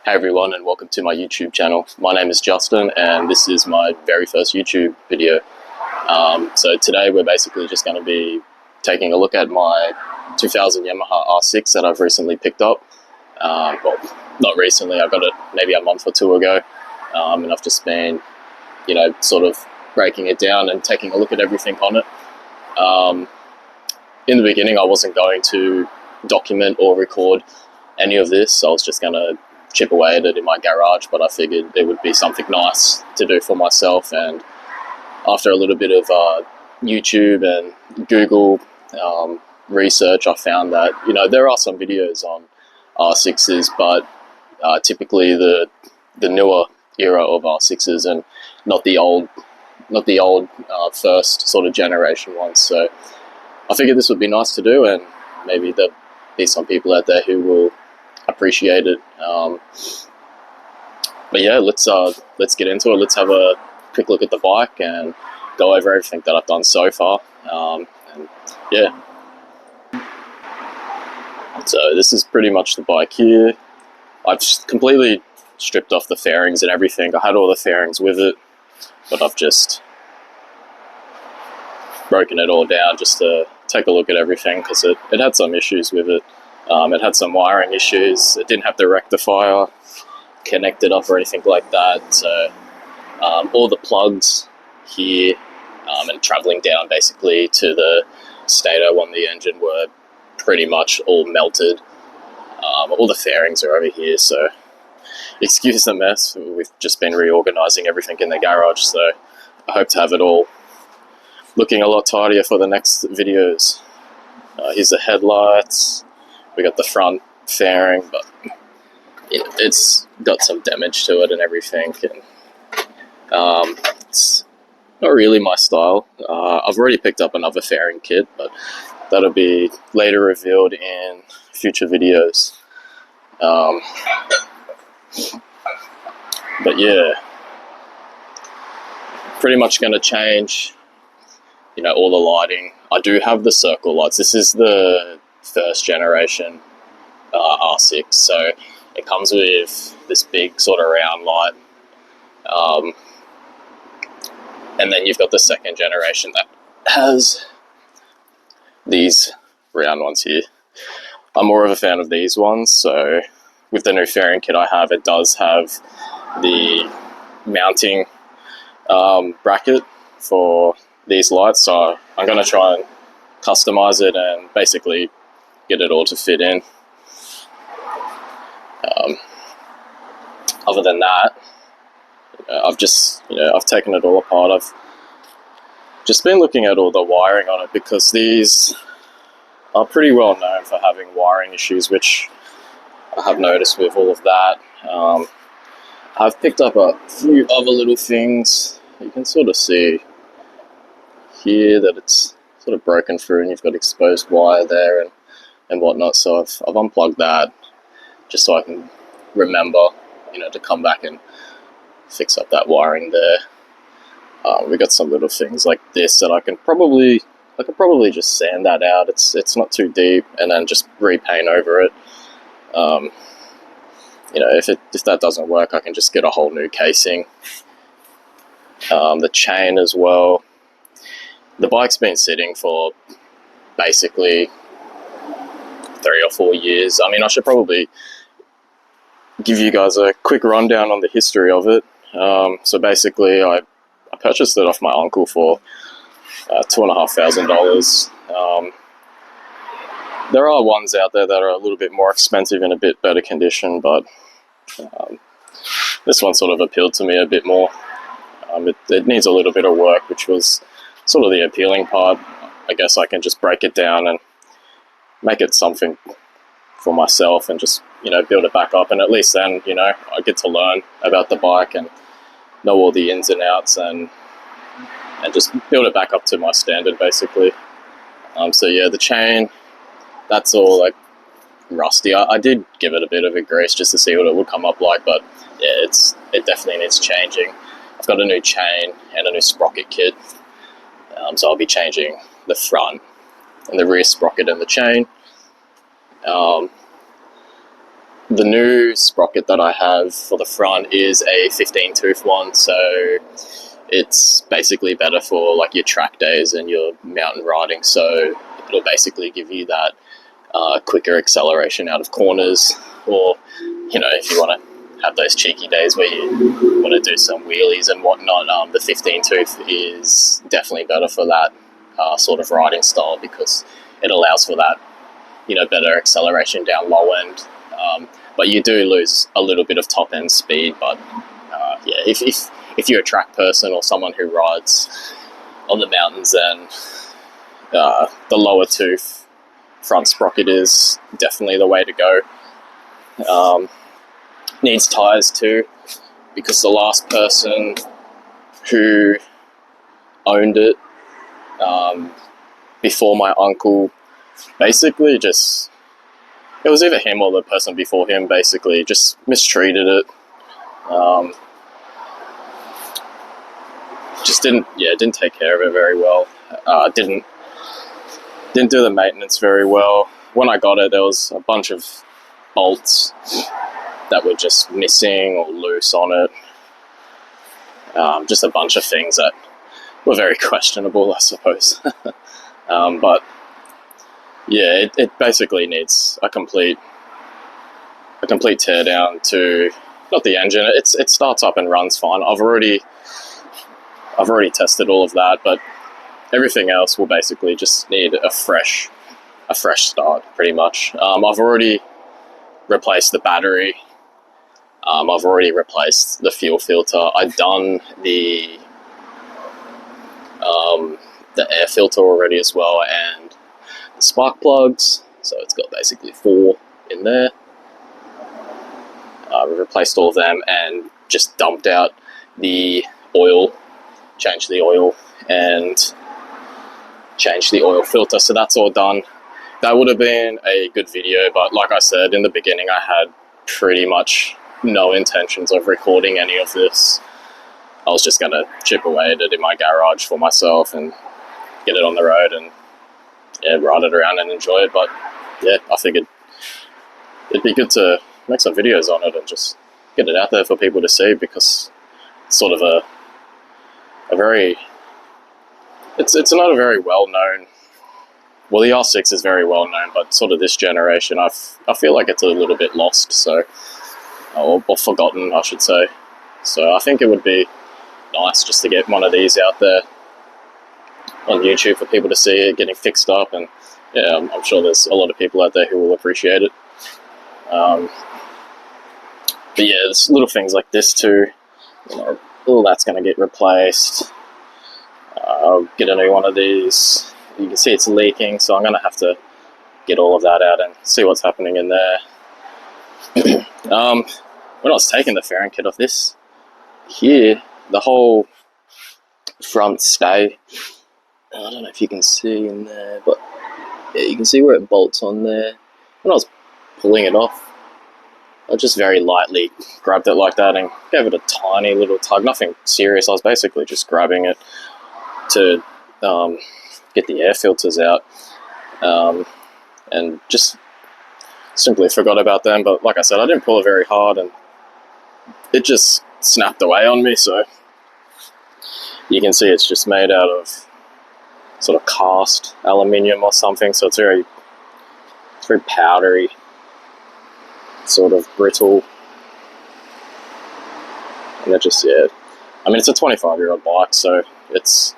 Hey everyone, and welcome to my YouTube channel. My name is Justin and this is my very first YouTube video. So today we're basically just going to be taking a look at my 2000 Yamaha R6 that I've recently picked up. Well, not recently, I got it maybe a month or two ago, and I've just been, sort of breaking it down and taking a look at everything on it. In the beginning I wasn't going to document or record any of this. I was just going to chip away at it in my garage, but I figured it would be something nice to do for myself. And after a little bit of YouTube and Google research, I found that there are some videos on R6s, but typically the newer era of R6s and not the old first sort of generation ones. So I figured this would be nice to do, and maybe there'll be some people out there who will appreciate it. But yeah, let's get into it. Let's have a quick look at the bike and go over everything that I've done so far. And yeah, so this is pretty much the bike here. I've completely stripped off the fairings and everything. I had all the fairings with it, but I've just broken it all down just to take a look at everything, because it had some issues with it. It had some wiring issues. It didn't have the rectifier connected up or anything like that. So all the plugs here and traveling down basically to the stator on the engine were pretty much all melted. All the fairings are over here, so excuse the mess. We've just been reorganizing everything in the garage, so I hope to have it all looking a lot tidier for the next videos. Here's the headlights. We got the front fairing, but it's got some damage to it and everything, and it's not really my style. I've already picked up another fairing kit, but that'll be later revealed in future videos. But yeah, pretty much going to change all the lighting. I do have the circle lights. This is the first generation R6, so it comes with this big sort of round light, and then you've got the second generation that has these round ones here. I'm more of a fan of these ones, so with the new fairing kit I have, it does have the mounting bracket for these lights, so I'm going to try and customize it and basically get it all to fit in. Other than that, I've just I've taken it all apart. I've just been looking at all the wiring on it, because these are pretty well known for having wiring issues, which I have noticed with all of that. I've picked up a few other little things. You can sort of see here that it's sort of broken through and you've got exposed wire there and whatnot, so I've unplugged that just so I can remember to come back and fix up that wiring there. We got some little things like this that I could probably just sand that out. It's not too deep, and then just repaint over it. If that doesn't work, I can just get a whole new casing. The chain as well. The bike's been sitting for basically 3 or 4 years. I mean, I should probably give you guys a quick rundown on the history of it. So basically, I purchased it off my uncle for $2,500. There are ones out there that are a little bit more expensive in a bit better condition, but this one sort of appealed to me a bit more. It needs a little bit of work, which was sort of the appealing part. I guess I can just break it down and make it something for myself and just build it back up, and at least then I get to learn about the bike and know all the ins and outs and just build it back up to my standard basically. So yeah, the chain, that's all like rusty. I did give it a bit of a grease just to see what it would come up like, but yeah, it definitely needs changing. I've got a new chain and a new sprocket kit, so I'll be changing the front and the rear sprocket and the chain. the new sprocket that I have for the front is a 15 tooth one, so it's basically better for like your track days and your mountain riding. So it'll basically give you that quicker acceleration out of corners, or if you want to have those cheeky days where you want to do some wheelies and whatnot, the 15 tooth is definitely better for that sort of riding style, because it allows for that better acceleration down low end, but you do lose a little bit of top end speed. But yeah, if you're a track person or someone who rides on the mountains, then the lower tooth front sprocket is definitely the way to go. Needs tires too, because the last person who owned it before my uncle, basically it was either him or the person before him, basically just mistreated it. Just didn't take care of it very well. Didn't do the maintenance very well. When I got it, there was a bunch of bolts that were just missing or loose on it. Just a bunch of things that were very questionable, I suppose. But yeah, it basically needs a complete teardown to, not the engine. It starts up and runs fine. I've already tested all of that, but everything else will basically just need a fresh start, pretty much. I've already replaced the battery. I've already replaced the fuel filter. I've done the air filter already as well, and the spark plugs. So it's got basically 4 in there. We've replaced all of them and just dumped out the oil, changed the oil, and changed the oil filter. So that's all done. That would have been a good video, but like I said in the beginning, I had pretty much no intentions of recording any of this. I was just going to chip away at it in my garage for myself and get it on the road and ride it around and enjoy it. But yeah, I figured it'd be good to make some videos on it and just get it out there for people to see, because it's sort of a very, it's not a very well known. Well, the R6 is very well known, but sort of this generation, I feel like it's a little bit lost, so or forgotten, I should say. So I think it would be nice just to get one of these out there on YouTube for people to see it getting fixed up, and yeah, I'm sure there's a lot of people out there who will appreciate it. But yeah, there's little things like this too. All that's going to get replaced. I'll get a new one of these. You can see it's leaking, so I'm going to have to get all of that out and see what's happening in there. When I was taking the fairing kit off this, here, the whole front stay, I don't know if you can see in there, but yeah, you can see where it bolts on there. When I was pulling it off, I just very lightly grabbed it like that and gave it a tiny little tug, nothing serious. I was basically just grabbing it to get the air filters out, and just simply forgot about them. But like I said, I didn't pull it very hard and it just snapped away on me. So you can see it's just made out of sort of cast aluminium or something, so it's very powdery, sort of brittle, and it just, yeah, I mean, it's a 25-year-old bike, so it's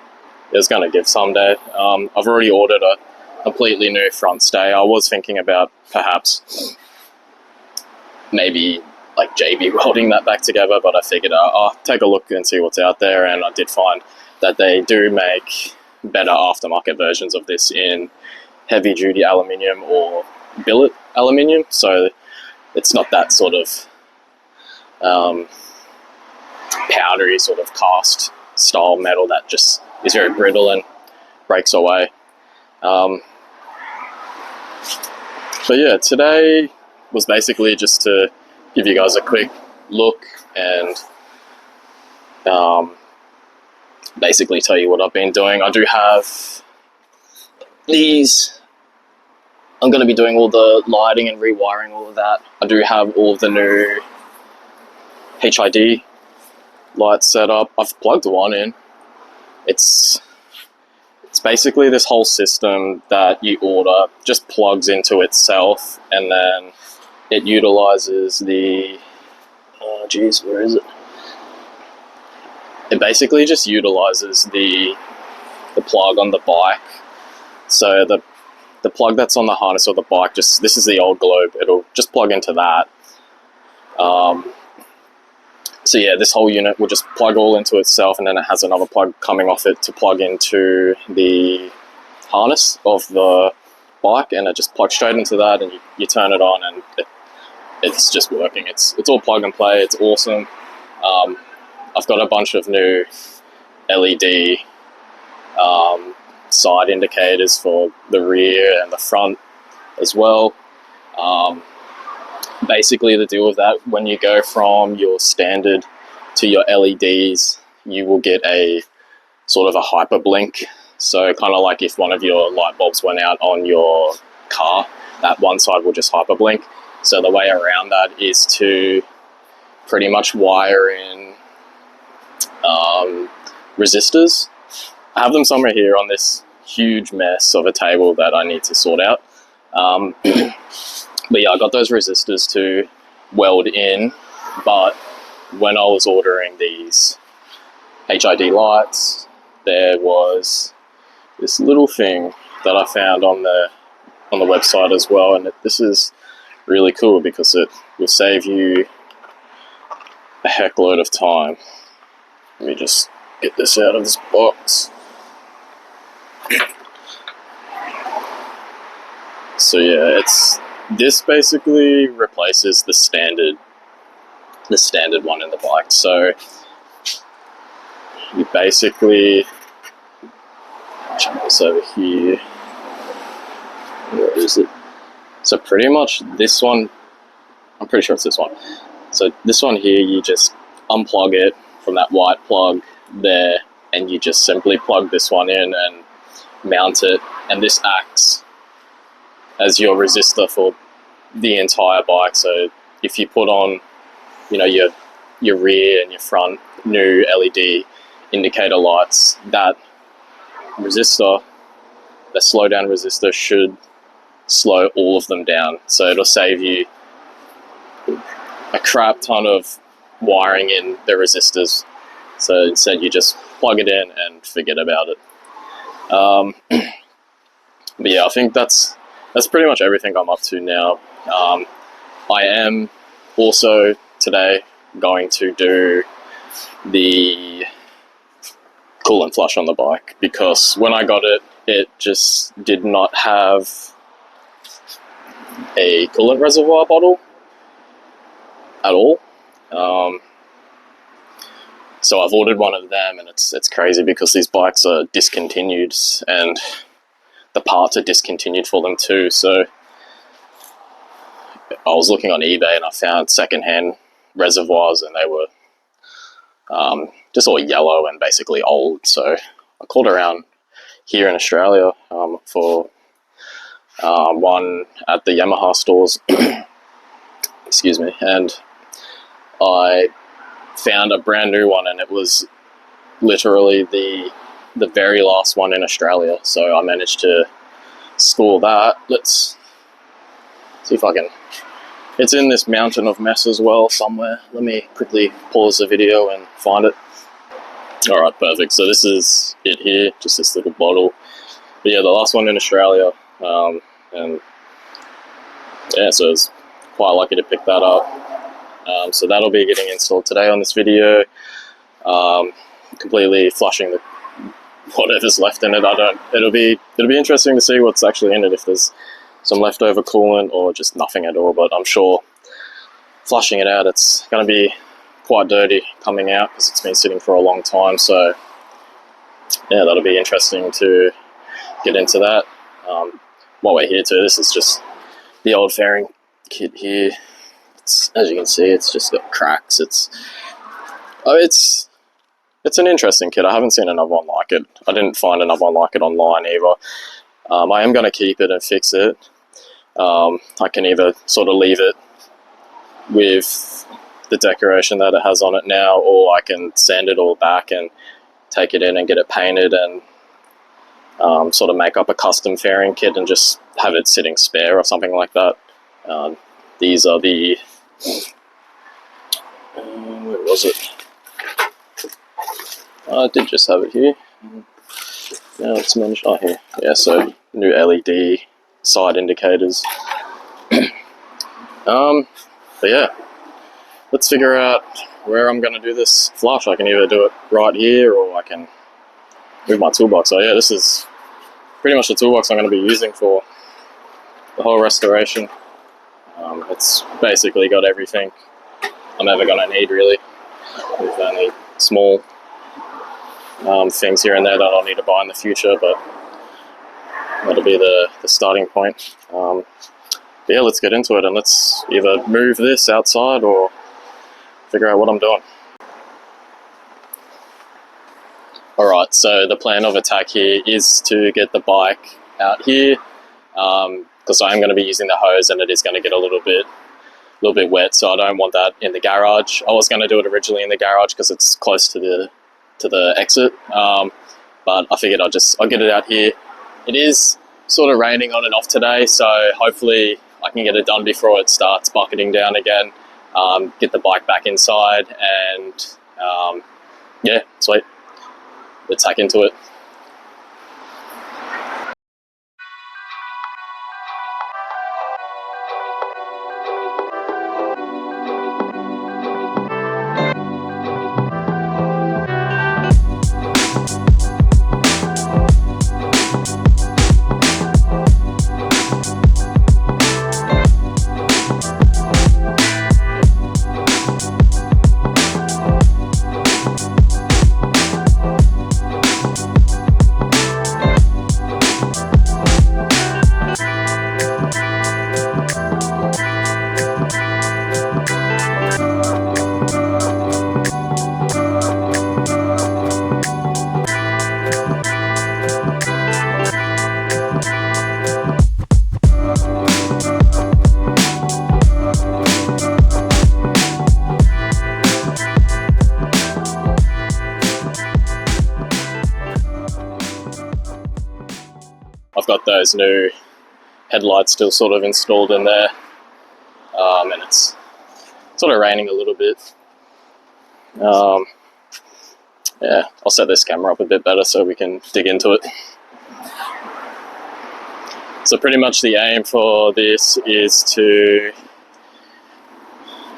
going to give someday. I've already ordered a completely new front stay. I was thinking about perhaps maybe like JB welding that back together, but I figured I'll take a look and see what's out there, and I did find that they do make better aftermarket versions of this in heavy duty aluminium or billet aluminium, so it's not that sort of powdery sort of cast style metal that just is very brittle and breaks away. But yeah, today was basically just to give you guys a quick look and basically tell you what I've been doing. I do have these I'm going to be doing all the lighting and rewiring all of that. I do have all of the new HID lights set up. I've plugged one in. It's basically this whole system that you order just plugs into itself, and then it utilizes the, oh geez, where is it? It basically just utilizes the plug on the bike. So the plug that's on the harness of the bike, just, this is the old globe, it'll just plug into that. So yeah, this whole unit will just plug all into itself, and then it has another plug coming off it to plug into the harness of the bike, and it just plugs straight into that, and you turn it on, and it's just working. It's all plug and play. It's awesome. I've got a bunch of new LED side indicators for the rear and the front as well. Basically, the deal with that, when you go from your standard to your LEDs, you will get a sort of a hyper blink. So kind of like if one of your light bulbs went out on your car, that one side will just hyper blink. So the way around that is to pretty much wire in resistors. I have them somewhere here on this huge mess of a table that I need to sort out. But yeah, I got those resistors to weld in, but when I was ordering these HID lights, there was this little thing that I found on the website as well, and this is really cool because it will save you a heck load of time. Let me just get this out of this box. So yeah, this basically replaces the standard one in the bike. So you basically, check this over here. Where is it? So pretty much this one, I'm pretty sure it's this one. So this one here, you just unplug it from that white plug there, and you just simply plug this one in and mount it, and this acts as your resistor for the entire bike. So if you put on, you know, your rear and your front new LED indicator lights, that resistor, the slow down resistor, should slow all of them down. So it'll save you a crap ton of wiring in the resistors. So instead you just plug it in and forget about it. But yeah, I think that's pretty much everything I'm up to now. I am also today going to do the coolant flush on the bike, because when I got it, it just did not have a coolant reservoir bottle at all. So I've ordered one of them, and it's crazy because these bikes are discontinued and the parts are discontinued for them too. So I was looking on eBay and I found secondhand reservoirs, and they were just all yellow and basically old. So I called around here in Australia for one at the Yamaha stores, excuse me, and I found a brand new one, and it was literally the very last one in Australia. So I managed to score that. Let's see if I can, it's in this mountain of mess as well somewhere. Let me quickly pause the video and find it. Alright, perfect. So this is it here, just this little bottle. But yeah, the last one in Australia, and yeah, so I was quite lucky to pick that up. So that'll be getting installed today on this video. Completely flushing the whatever's left in it. It'll be interesting to see what's actually in it, if there's some leftover coolant or just nothing at all. But I'm sure flushing it out, it's going to be quite dirty coming out because it's been sitting for a long time. So yeah, that'll be interesting to get into that. While we're here too, this is just the old fairing kit here. As you can see, it's just got cracks. It's an interesting kit. I haven't seen another one like it. I didn't find another one like it online either. I am going to keep it and fix it. I can either sort of leave it with the decoration that it has on it now, or I can sand it all back and take it in and get it painted and sort of make up a custom fairing kit and just have it sitting spare or something like that. These are the where was it? I did just have it here. Now it's mentioned. Oh, here. Yeah, so new LED side indicators. But yeah, let's figure out where I'm going to do this flush. I can either do it right here, or I can move my toolbox. So yeah, this is pretty much the toolbox I'm going to be using for the whole restoration. It's basically got everything I'm ever going to need, really, with only small things here and there that I'll need to buy in the future, but that'll be the starting point. But yeah, let's get into it, and let's either move this outside or figure out what I'm doing. Alright, so the plan of attack here is to get the bike out here, because I'm going to be using the hose and it is going to get a little bit wet, so I don't want that in the garage. I was going to do it originally in the garage because it's close to the exit, but I figured I'll get it out here. It is sort of raining on and off today, so hopefully I can get it done before it starts bucketing down again, get the bike back inside, and yeah, sweet. Let's hack into it. I've got those new headlights still sort of installed in there, and it's sort of raining a little bit. Yeah, I'll set this camera up a bit better so we can dig into it. So pretty much the aim for this is to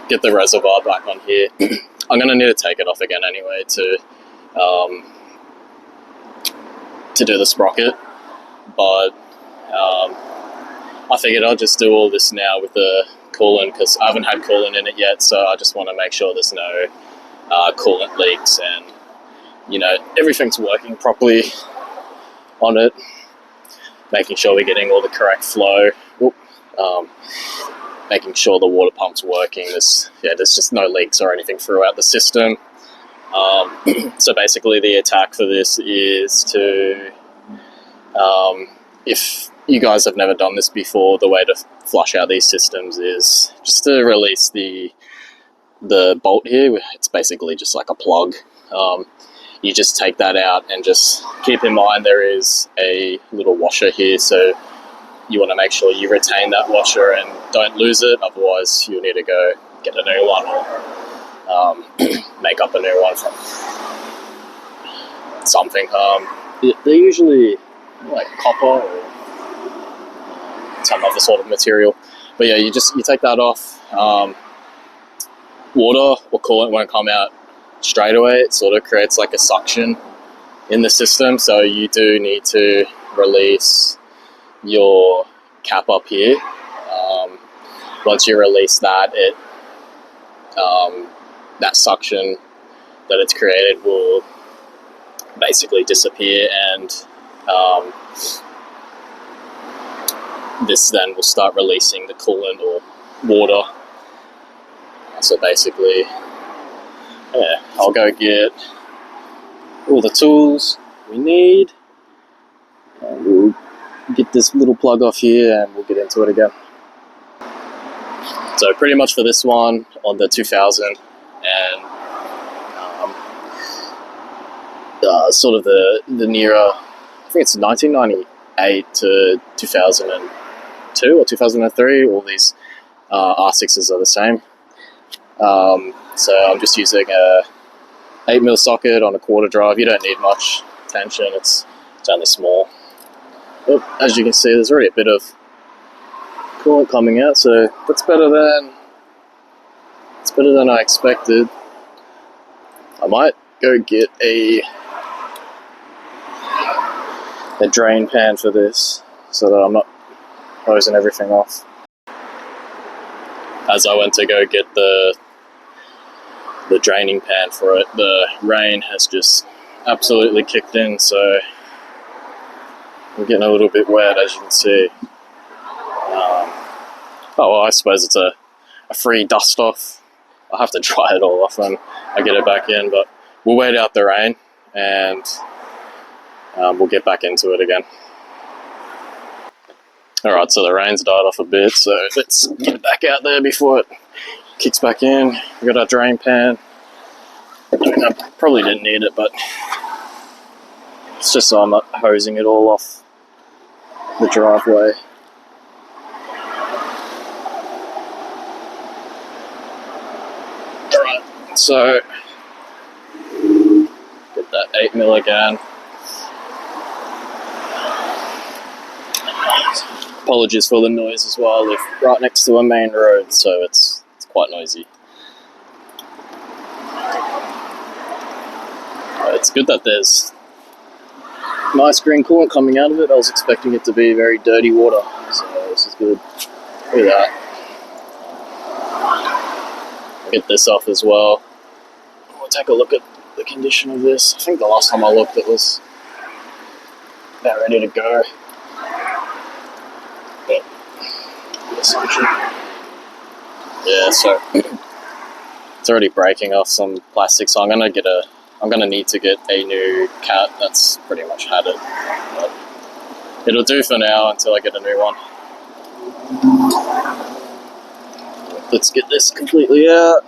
get the reservoir back on here. I'm going to need to take it off again anyway to do the sprocket, but I figured I'll just do all this now with the coolant, because I haven't had coolant in it yet, so I just want to make sure there's no coolant leaks and, you know, everything's working properly on it, making sure we're getting all the correct flow, making sure the water pump's working. There's just no leaks or anything throughout the system. So basically the attack for this is to, if you guys have never done this before, the way to flush out these systems is just to release the bolt here. It's basically just like a plug. You just take that out, and just keep in mind there is a little washer here, so you want to make sure you retain that washer and don't lose it, otherwise you'll need to go get a new one, or make up a new one from something. They're usually like copper or some other sort of material, but yeah, you take that off. Water or coolant won't come out straight away. It sort of creates like a suction in the system, so you do need to release your cap up here. Once you release that, that suction that it's created will basically disappear, and this then will start releasing the coolant or water. So basically, yeah, I'll go get all the tools we need, and we'll get this little plug off here and we'll get into it again. So pretty much for this one on the 2000 and sort of the nearer, I think it's 1998 to 2002 or 2003, all these R6s are the same. So I'm just using a 8mm socket on a quarter drive. You don't need much tension, it's only small. But as you can see, there's already a bit of coolant coming out, so that's better than I expected. I might go get a drain pan for this so that I'm not hosing everything off. As I went to go get the draining pan for it, the rain has just absolutely kicked in, so I'm getting a little bit wet, as you can see. Oh well, I suppose it's a free dust off. I'll have to dry it all off when I get it back in, but we'll wait out the rain and we'll get back into it again. Alright, so the rain's died off a bit, so let's get it back out there before it kicks back in. We got our drain pan. I mean, I probably didn't need it, but it's just so I'm not hosing it all off the driveway. Alright, so get that 8mm again. Apologies for the noise as well. I live right next to a main road, so it's quite noisy. It's good that there's nice green coolant coming out of it. I was expecting it to be very dirty water, so this is good. Look at that. Get this off as well. We'll take a look at the condition of this. I think the last time I looked it was about ready to go. But yeah, so it's already breaking off some plastic, so I'm gonna need to get a new cat that's pretty much had it. But it'll do for now until I get a new one. Let's get this completely out.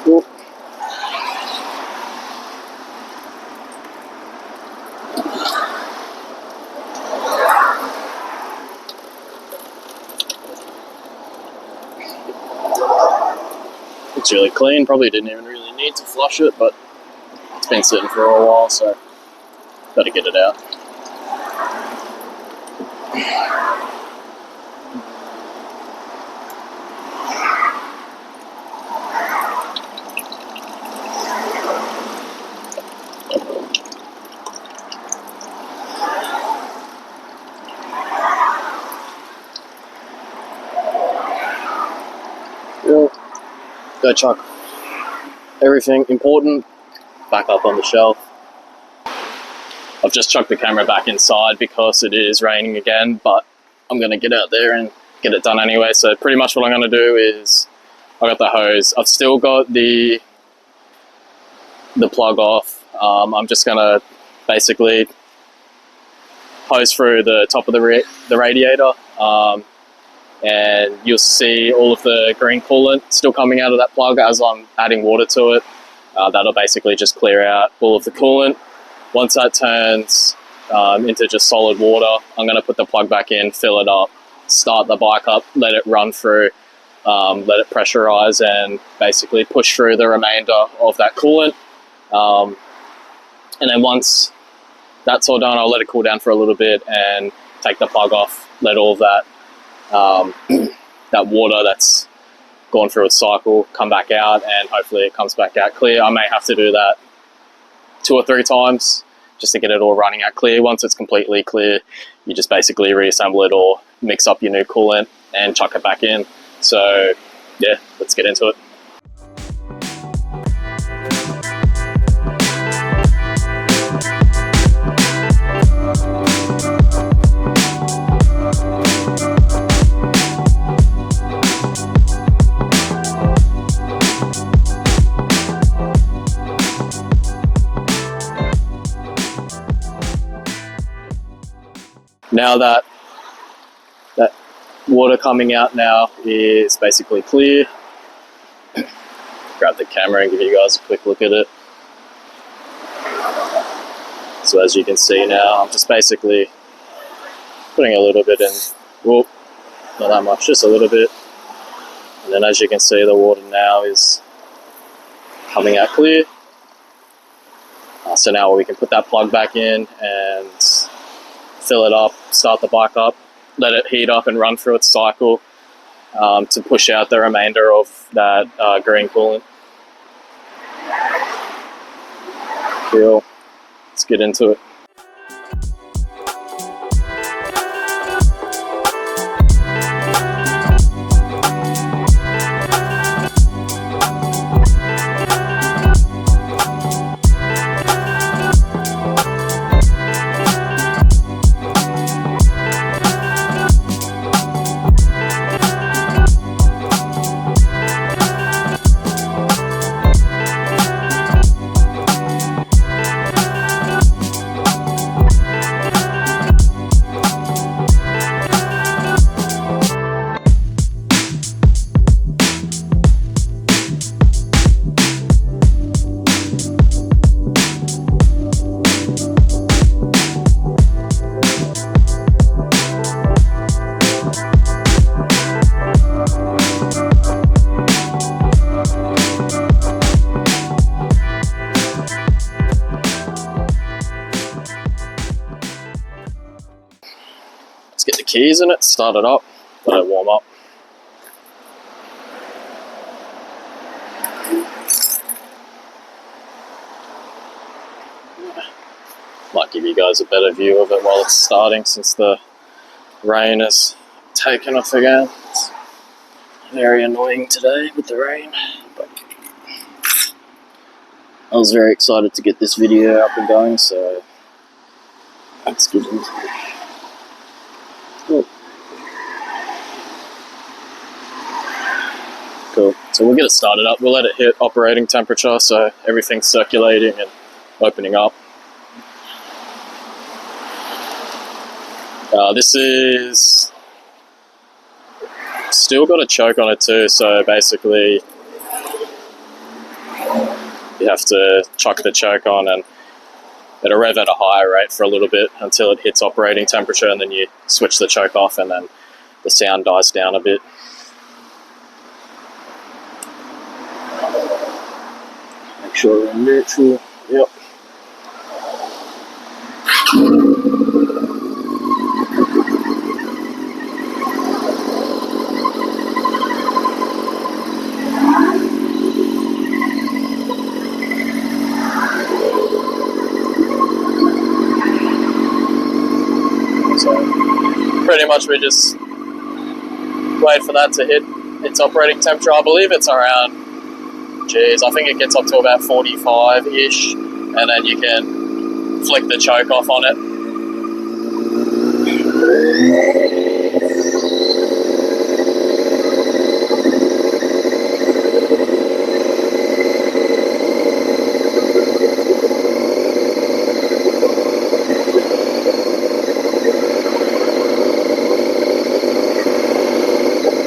Cool. It's really clean, probably didn't even really need to flush it, but it's been sitting for a while, so gotta get it out. Go chuck everything important back up on the shelf. I've just chucked the camera back inside because it is raining again, but I'm going to get out there and get it done anyway. So pretty much what I'm going to do is, I got the hose. I've still got the plug off. I'm just going to basically hose through the top of the radiator. And you'll see all of the green coolant still coming out of that plug as I'm adding water to it. That'll basically just clear out all of the coolant. Once that turns into just solid water, I'm going to put the plug back in, fill it up, start the bike up, let it run through, let it pressurize, and basically push through the remainder of that coolant. And then once that's all done, I'll let it cool down for a little bit and take the plug off, let all of that that water that's gone through its cycle come back out, and hopefully it comes back out clear. I may have to do that 2 or 3 times just to get it all running out clear. Once it's completely clear, you just basically reassemble it or mix up your new coolant and chuck it back in. So yeah, let's get into it. Now that water coming out now is basically clear. Grab the camera and give you guys a quick look at it. So as you can see now, I'm just basically putting a little bit in. Whoop, not that much, just a little bit. And then as you can see, the water now is coming out clear. So now we can put that plug back in and fill it up, start the bike up, let it heat up and run through its cycle to push out the remainder of that green coolant. Cool. Let's get into it. Let's get the keys in it, start it up, let it warm up. Might give you guys a better view of it while it's starting, since the rain has taken off again. It's very annoying today with the rain, but I was very excited to get this video up and going, so let's get into it. Cool. So we'll get it started up. We'll let it hit operating temperature, so everything's circulating and opening up. This is still got a choke on it too, so basically you have to chuck the choke on and it'll rev at a higher rate for a little bit until it hits operating temperature, and then you switch the choke off and then the sound dies down a bit. Make sure we're in neutral. Yep. Pretty much we just wait for that to hit its operating temperature. I believe it's around, geez, I think it gets up to about 45-ish, and then you can flick the choke off on it.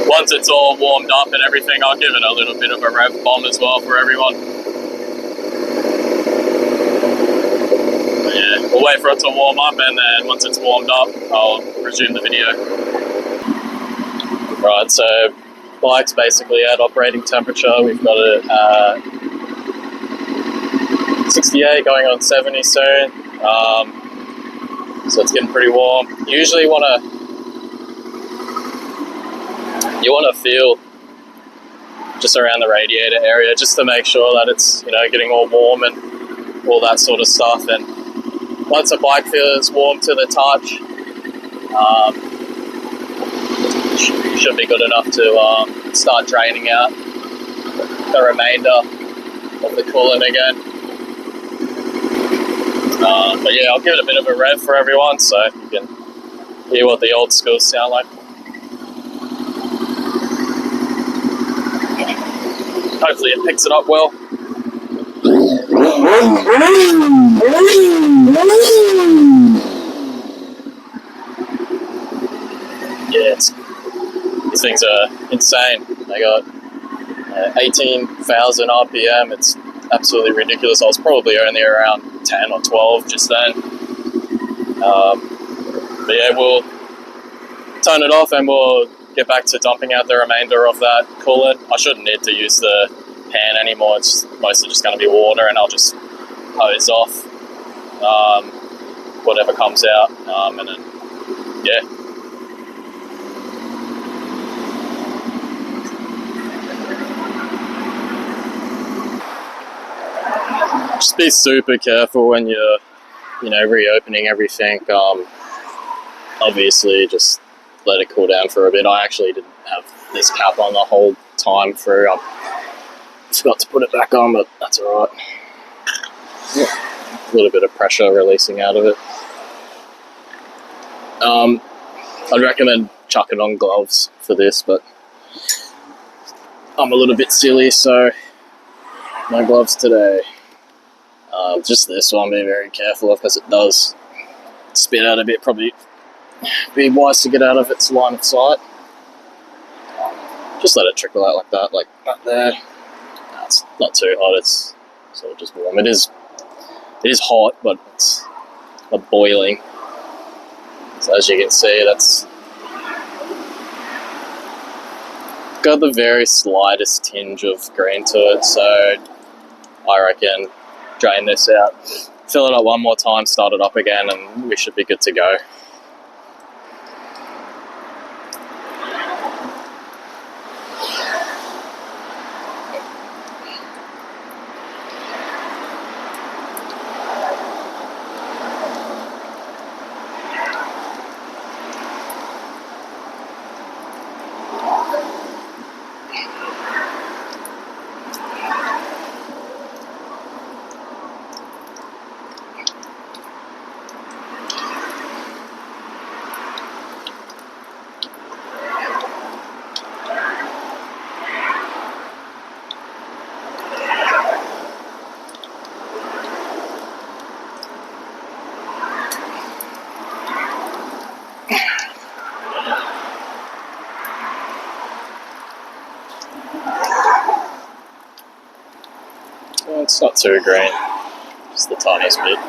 Once it's all warmed up and everything, I'll give it a little bit of a rev bomb as well for everyone. Yeah, we'll wait for it to warm up, and then once it's warmed up, I'll resume the video. Right, so bike's basically at operating temperature. We've got it at 68 going on 70 soon. So it's getting pretty warm. You usually want to feel just around the radiator area, just to make sure that it's, you know, getting all warm and all that sort of stuff. And once a bike feels warm to the touch, should be good enough to start draining out the remainder of the coolant again. But yeah, I'll give it a bit of a rev for everyone so you can hear what the old schools sound like. Hopefully it picks it up well. Yeah, these things are insane. They got 18,000 RPM. It's absolutely ridiculous. I was probably only around 10 or 12 just then. But yeah, we'll turn it off and we'll get back to dumping out the remainder of that coolant. I shouldn't need to use the pan anymore. It's mostly just going to be water, and I'll just hose off whatever comes out, and then yeah. Just be super careful when you're, reopening everything. Obviously, just let it cool down for a bit. I actually didn't have this cap on the whole time through. I forgot to put it back on, but that's alright. Yeah. A little bit of pressure releasing out of it. I'd recommend chucking on gloves for this, but I'm a little bit silly, so no gloves today. Just this one, be very careful of, because it does spit out a bit. Probably be wise to get out of its line of sight. Just let it trickle out like that, like that there. No, it's not too hot, it's sort of just warm. It is hot, but it's not boiling. So as you can see, that's got the very slightest tinge of green to it, so I reckon drain this out, fill it up one more time, start it up again, and we should be good to go. Well, it's not too green, just the tiniest bit.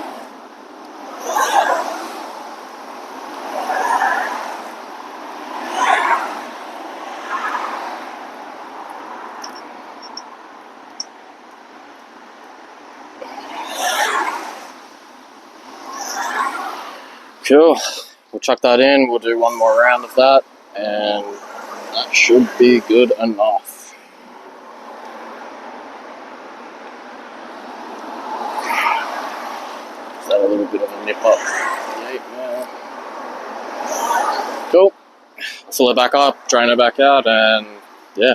Cool, we'll chuck that in, we'll do one more round of that, and that should be good enough. Is that a little bit of a nip up? Cool, fill it back up, drain it back out, and yeah,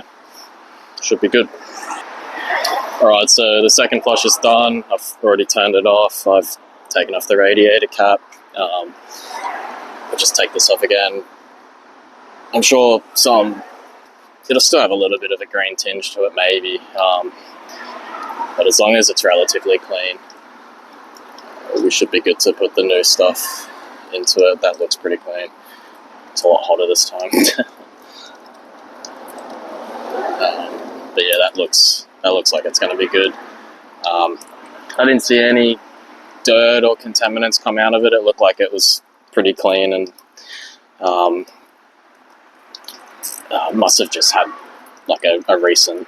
should be good. Alright, so the second flush is done. I've already turned it off. I've taken off the radiator cap. I'll just take this off again. I'm sure it'll still have a little bit of a green tinge to it maybe, but as long as it's relatively clean, we should be good to put the new stuff into it. That looks pretty clean. It's a lot hotter this time. But yeah, that looks like it's going to be good. I didn't see any dirt or contaminants come out of it. It looked like it was pretty clean, and must have just had like a recent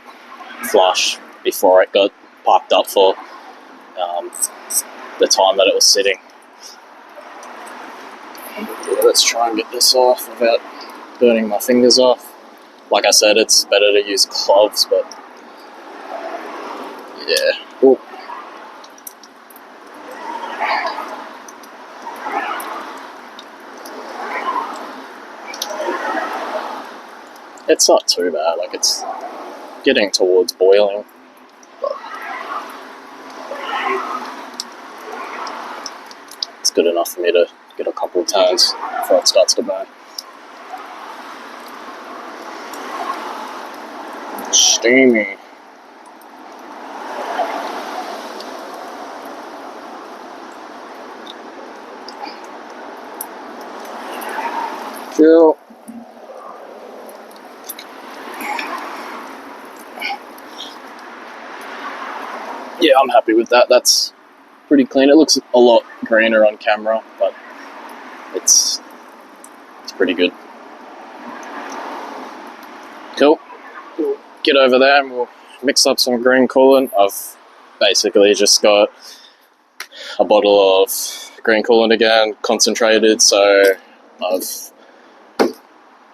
flush before it got piped up for the time that it was sitting. Yeah, let's try and get this off without burning my fingers off. Like I said, it's better to use gloves, but yeah. Ooh. It's not too bad, like it's getting towards boiling. But it's good enough for me to get a couple of turns before it starts to burn. Steamy. Cool. I'm happy with that. That's pretty clean. It looks a lot greener on camera, but it's pretty good. Cool. We'll get over there and we'll mix up some green coolant. I've basically just got a bottle of green coolant again, concentrated, so I've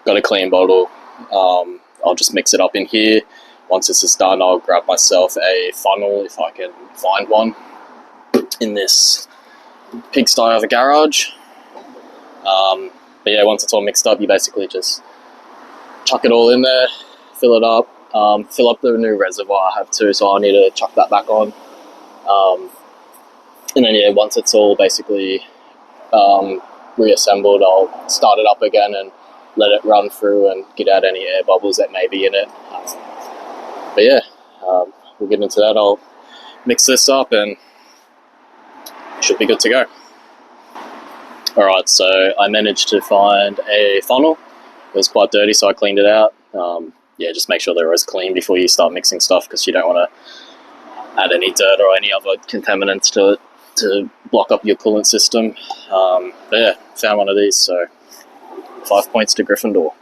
got a clean bottle. I'll just mix it up in here. Once this is done, I'll grab myself a funnel if I can find one in this pigsty of a garage. But yeah, once it's all mixed up, you basically just chuck it all in there, fill it up, fill up the new reservoir I have too, so I need to chuck that back on. And then yeah, once it's all basically reassembled, I'll start it up again and let it run through and get out any air bubbles that may be in it. But yeah, we'll get into that. I'll mix this up and should be good to go. Alright, so I managed to find a funnel. It was quite dirty, so I cleaned it out. Yeah, just make sure they're always clean before you start mixing stuff, because you don't want to add any dirt or any other contaminants to it to block up your coolant system. But yeah, found one of these, so 5 points to Gryffindor.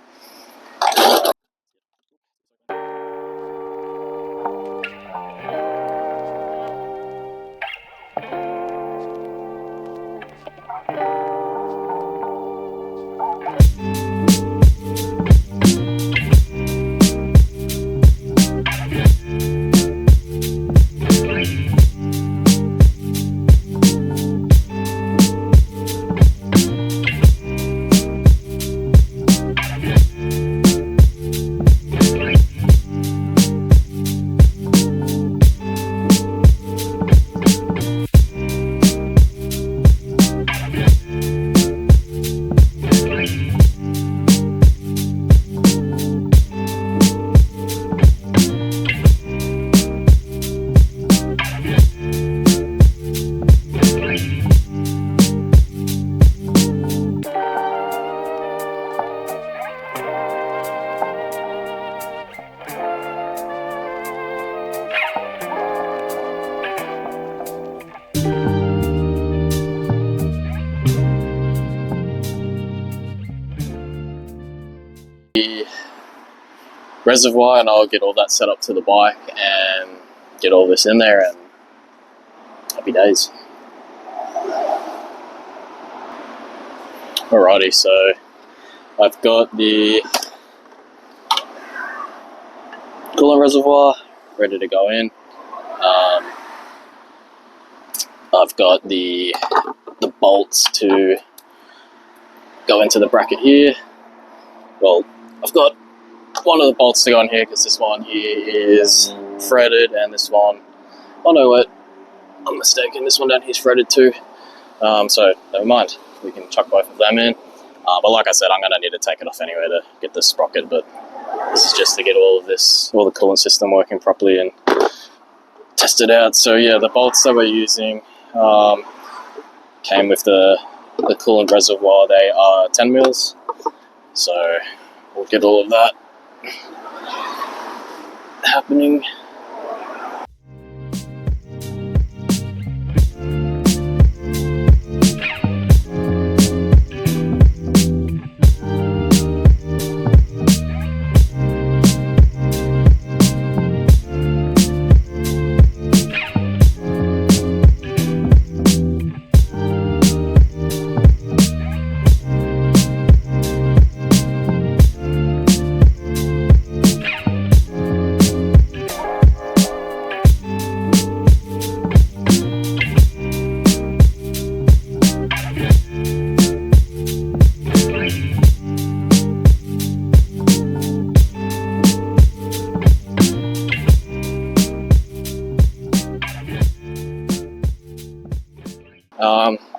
The reservoir, and I'll get all that set up to the bike and get all this in there, and happy days. Alrighty, so I've got the coolant reservoir ready to go in. I've got the bolts to go into the bracket here. Well, I've got one of the bolts to go in here because this one here is threaded, and this one, oh no wait, I'm mistaken, this one down here is threaded too. So never mind, we can chuck both of them in. But like I said, I'm going to need to take it off anyway to get this sprocket, but this is just to get all the coolant system working properly and test it out. So yeah, the bolts that we're using came with the coolant reservoir. They are 10 mils. So we'll get all of that happening.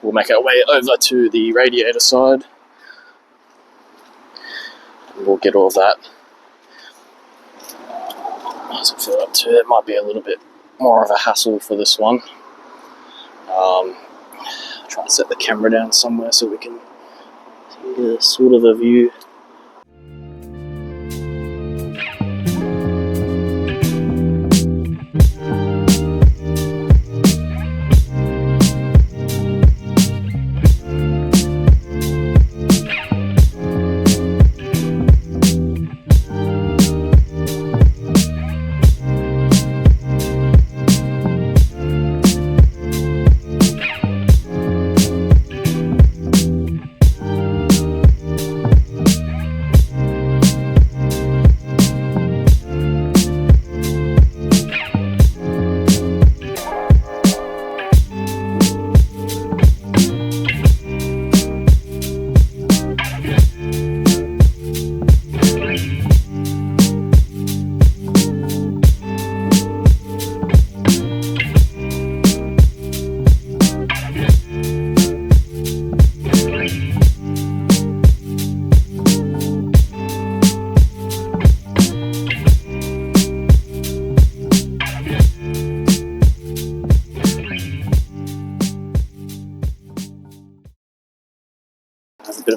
We'll make our way over to the radiator side. We'll get all of that. As I feel up to it, might be a little bit more of a hassle for this one. Try to set the camera down somewhere so we can get a sort of a view.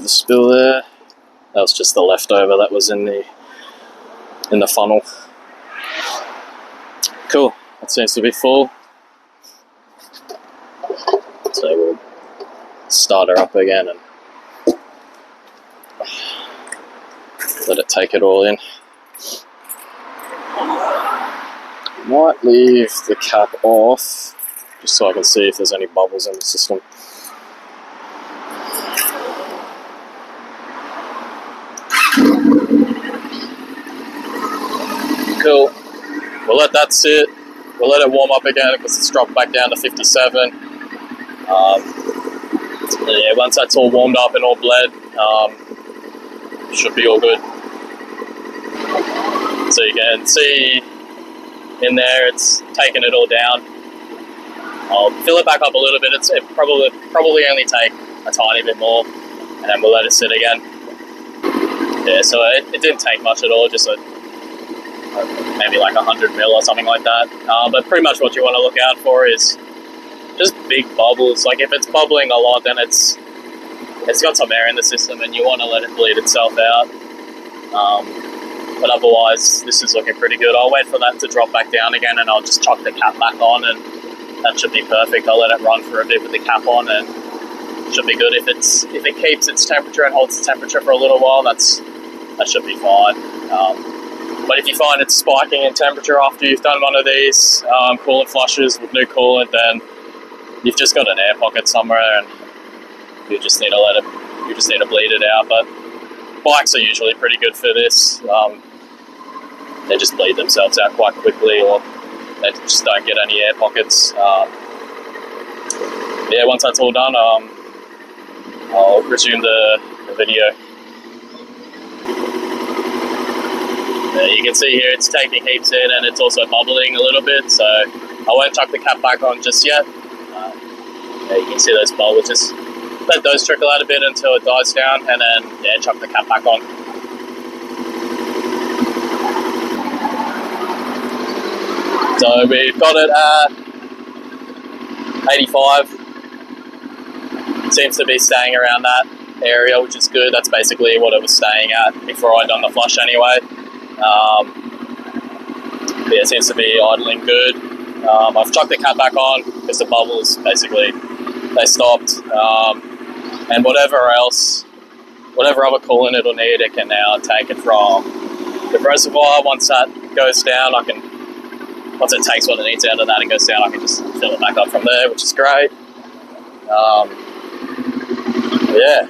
the spill there. That was just the leftover that was in the funnel. Cool, that seems to be full. So we'll start her up again and let it take it all in. Might leave the cap off just so I can see if there's any bubbles in the system. Cool. We'll let that sit. We'll let it warm up again because it's dropped back down to 57. Yeah, once that's all warmed up and all bled, should be all good. So you can see in there, it's taking it all down. I'll fill it back up a little bit. It probably only take a tiny bit more, and then we'll let it sit again. Yeah, so it didn't take much at all, just maybe like 100 mil or something like that. But pretty much what you want to look out for is just big bubbles. Like if it's bubbling a lot, then it's got some air in the system, and you want to let it bleed itself out. But otherwise, this is looking pretty good. I'll wait for that to drop back down again, and I'll just chuck the cap back on, and that should be perfect. I'll let it run for a bit with the cap on, and it should be good. If it keeps its temperature and holds its temperature for a little while, that should be fine. But if you find it's spiking in temperature after you've done one of these coolant flushes with new coolant, then you've just got an air pocket somewhere, and you just need to bleed it out. But bikes are usually pretty good for this. They just bleed themselves out quite quickly, or they just don't get any air pockets. Yeah, once that's all done, I'll resume the video. You can see here it's taking heaps in, and it's also bubbling a little bit, so I won't chuck the cap back on just yet. Yeah, you can see those bubbles. Just let those trickle out a bit until it dies down, and then yeah, chuck the cap back on. So we've got it at 85. It seems to be staying around that area, which is good. That's basically what it was staying at before I'd done the flush anyway. Yeah, it seems to be idling good. I've chucked the cap back on because the bubbles basically, they stopped. And whatever other coolant it'll need, it can now take it from the reservoir. Once that goes down, once it takes what it needs out of that and goes down, I can just fill it back up from there, which is great. Yeah.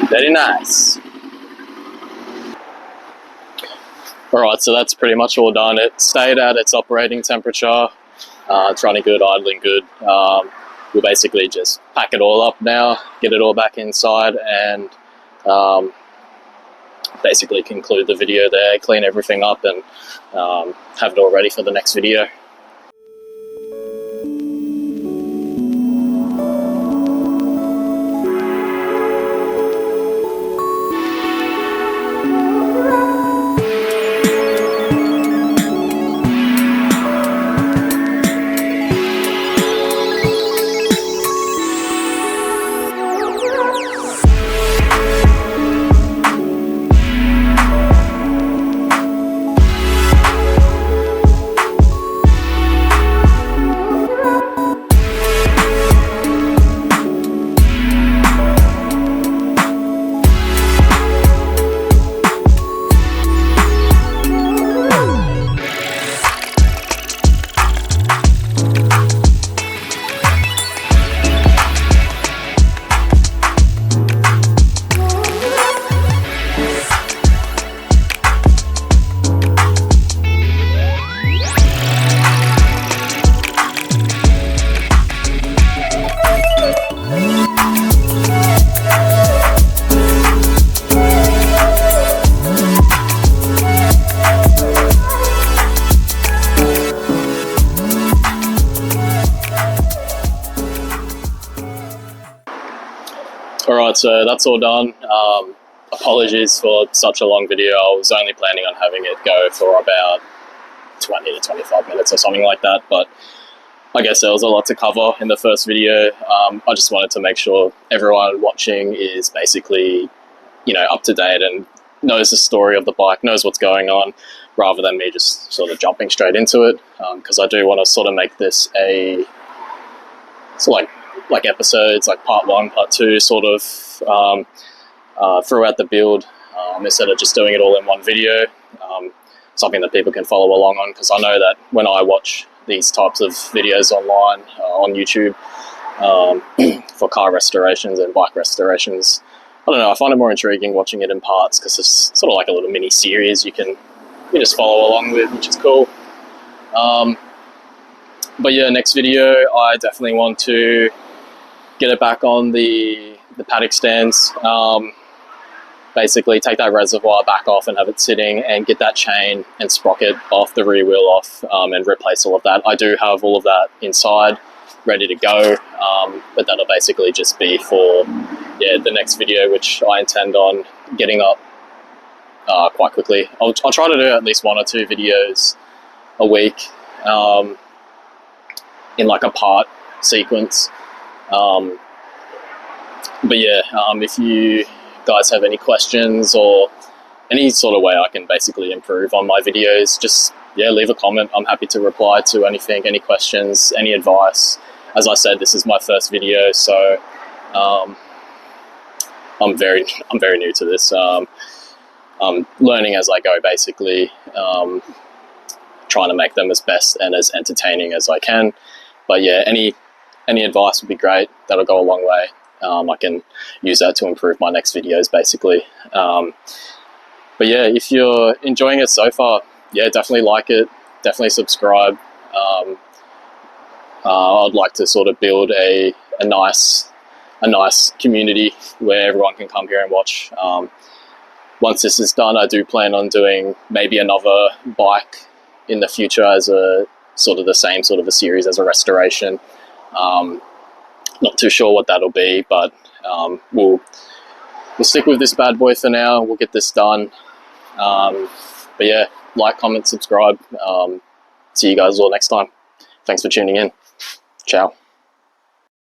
Very nice. Alright, so that's pretty much all done. It stayed at its operating temperature. It's running good, idling good. We'll basically just pack it all up now, get it all back inside, and basically conclude the video there, clean everything up, and have it all ready for the next video. Alright, so that's all done. Apologies for such a long video. I was only planning on having it go for about 20 to 25 minutes or something like that. But I guess there was a lot to cover in the first video. I just wanted to make sure everyone watching is basically, you know, up to date and knows the story of the bike, knows what's going on, rather than me just sort of jumping straight into it. Because I do want to sort of make this a sort of like episodes, like part 1, part 2, sort of throughout the build, instead of just doing it all in one video. Something that people can follow along on, because I know that when I watch these types of videos online on YouTube for car restorations and bike restorations, I don't know, I find it more intriguing watching it in parts, because it's sort of like a little mini series you just follow along with, which is cool. But yeah, next video I definitely want to get it back on the paddock stands. Basically take that reservoir back off and have it sitting, and get that chain and sprocket off, the rear wheel off, and replace all of that. I do have all of that inside ready to go, but that'll basically just be for the next video, which I intend on getting up quite quickly. I'll try to do at least 1 or 2 videos a week in like a part sequence. But yeah, if you guys have any questions or any sort of way I can basically improve on my videos, just leave a comment. I'm happy to reply to anything, any questions, any advice. As I said, this is my first video, so I'm very new to this. I'm learning as I go, basically, trying to make them as best and as entertaining as I can. But yeah, any advice would be great. That'll go a long way. I can use that to improve my next videos, basically. But yeah, if you're enjoying it so far, definitely like it, definitely subscribe. I'd like to sort of build a nice community where everyone can come here and watch. Once this is done, I do plan on doing maybe another bike in the future as a sort of the same sort of a series as a restoration. Not too sure what that'll be, but we'll stick with this bad boy for now. We'll get this done. But yeah, like, comment, subscribe. See you guys all next time. Thanks for tuning in. Ciao.